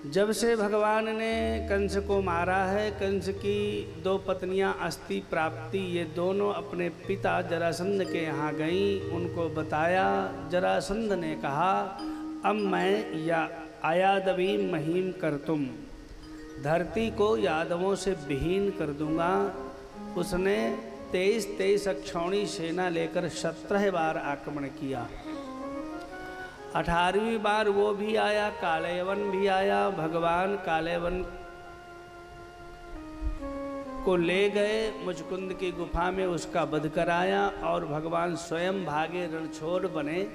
जब से भगवान ने कंस को मारा है, कंस की 2 पत्नियां अस्थि प्राप्ति, ये दोनों अपने पिता जरासंध के यहाँ गईं, उनको बताया। जरासंध ने कहा अब मैं या आयादवीं महीम कर तुम, धरती को यादवों से विहीन कर दूंगा। उसने 23 अक्षौणी सेना लेकर 17 बार आक्रमण किया। 18वीं बार वो भी आया, कालयवन भी आया। भगवान कालयवन को ले गए मुचकुंद की गुफा में, उसका वध कराया और भगवान स्वयं भागे, रणछोड़ बने,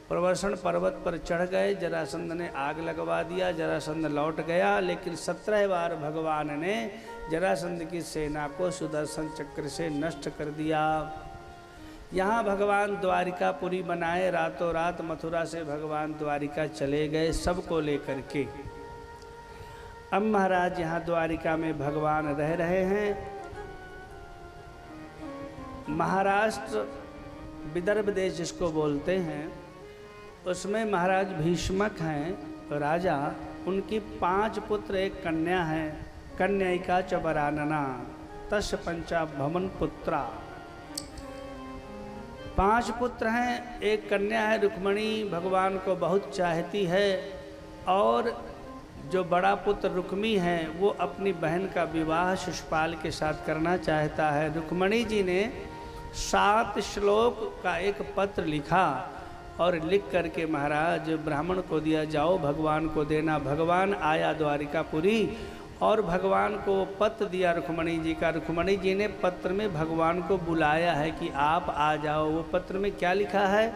प्रवर्षण पर्वत पर चढ़ गए। जरासंध ने आग लगवा दिया, जरासंध लौट गया। लेकिन 17 बार भगवान ने जरासंध की सेना को सुदर्शन चक्र से नष्ट कर दिया। यहाँ भगवान द्वारिकापुरी बनाए, रातों रात मथुरा से भगवान द्वारिका चले गए सबको लेकर के। अब महाराज यहाँ द्वारिका में भगवान रह रहे हैं। महाराष्ट्र विदर्भ देश जिसको बोलते हैं, उसमें महाराज भीष्मक हैं राजा, उनकी 5 पुत्र 1 कन्या है। कन्यायिका च वरानना तस्य 5 भवन पुत्रा। 5 पुत्र हैं, 1 कन्या है रुक्मणी, भगवान को बहुत चाहती है। और जो बड़ा पुत्र रुक्मी है वो अपनी बहन का विवाह शिशुपाल के साथ करना चाहता है। रुक्मणी जी ने 7 श्लोक का एक पत्र लिखा और लिख करके महाराज ब्राह्मण को दिया, जाओ भगवान को देना। भगवान आया द्वारिकापुरी और भगवान को पत्र दिया रुक्मणी जी का। रुक्मणी जी ने पत्र में भगवान को बुलाया है कि आप आ जाओ। वो पत्र में क्या लिखा है?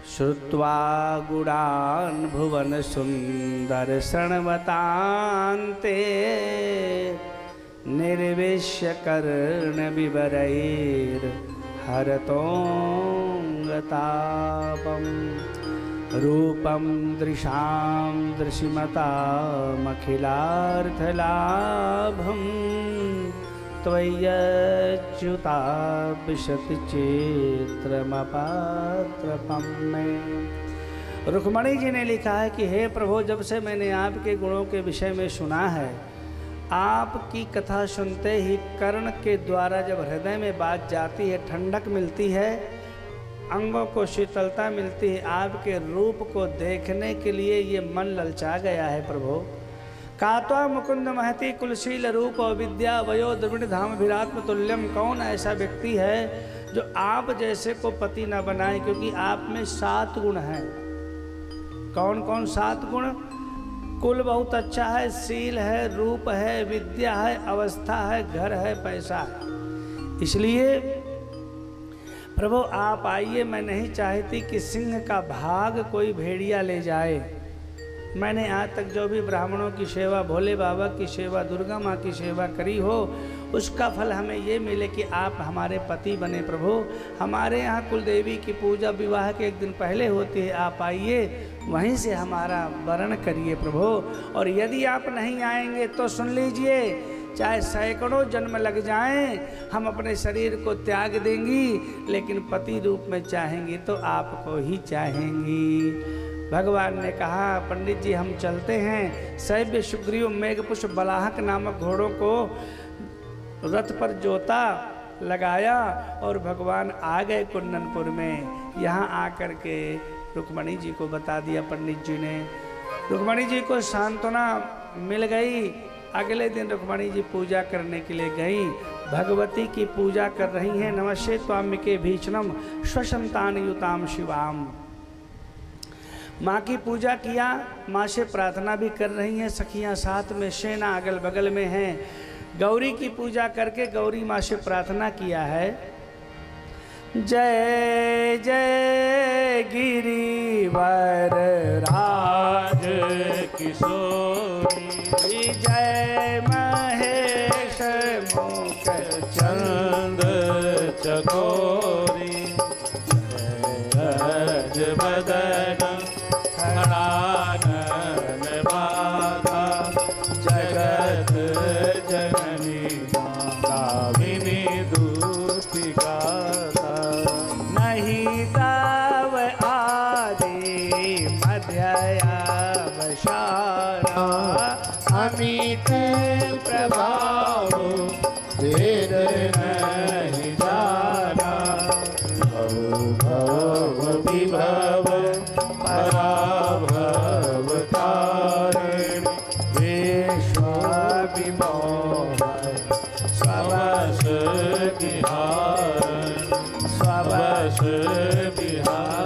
श्रुत्वा गुणान् भुवन सुंदर शृण्वतान्ते निर्वेश्य कर्ण विवरैर् हरतोंगतापम् रूपम दृशां दृशिमतामखिलार्थलाभं त्वय्यच्युता विशति चित्रमपात्रपं में। रुक्मणी जी ने लिखा है कि हे प्रभु, जब से मैंने आपके गुणों के विषय में सुना है, आपकी कथा सुनते ही कर्ण के द्वारा जब हृदय में बात जाती है, ठंडक मिलती है, अंगों को शीतलता मिलती है। आपके रूप को देखने के लिए ये मन ललचा गया है प्रभु। कात्वा मुकुंद महती कुलशील रूप और विद्या वयो द्रविण धाम विरात्म तुल्यम। कौन ऐसा व्यक्ति है जो आप जैसे को पति न बनाए, क्योंकि आप में 7 गुण हैं। कौन कौन 7 गुण? कुल बहुत अच्छा है, शील है, रूप है, विद्या है, अवस्था है, घर है, पैसा है। इसलिए प्रभु आप आइए। मैं नहीं चाहती कि सिंह का भाग कोई भेड़िया ले जाए। मैंने आज तक जो भी ब्राह्मणों की सेवा, भोले बाबा की सेवा, दुर्गा माँ की सेवा करी हो, उसका फल हमें ये मिले कि आप हमारे पति बने प्रभु। हमारे यहाँ कुलदेवी की पूजा विवाह के 1 दिन पहले होती है, आप आइए, वहीं से हमारा वरण करिए प्रभु। और यदि आप नहीं आएंगे तो सुन लीजिए, चाहे सैकड़ों जन्म लग जाएं, हम अपने शरीर को त्याग देंगी, लेकिन पति रूप में चाहेंगी तो आपको ही चाहेंगी। भगवान ने कहा पंडित जी हम चलते हैं। शैव्य, सुग्रीव, मेघपुष्प, बलाहक नामक घोड़ों को रथ पर जोता लगाया और भगवान आ गए कुंदनपुर में। यहाँ आकर के रुक्मणी जी को बता दिया पंडित जी ने। रुक्मणी जी को सांत्वना मिल गई। अगले दिन रुक्मणी जी पूजा करने के लिए गई, भगवती की पूजा कर रही हैं। नमस्ते त्वाम्बिके भीषणम स्वसंतान युताम शिवाम। माँ की पूजा किया, माँ से प्रार्थना भी कर रही हैं। सखियाँ साथ में, सेना अगल बगल में हैं। गौरी की पूजा करके गौरी माँ से प्रार्थना किया है, जय जय गिरिवर राज किशोरी, जय महेश मुख चंद चकोरी, जय बदन खड़ानन बाधा, जगत जननी कामिनी दूतिका, नहीं दाव आदि मध्यया वशार, अमित प्रभाव वेद नहीं जाना। भव भव विभव पराभव कारण विश्वाभिमोहन स्ववश विहार स्ववश विहार।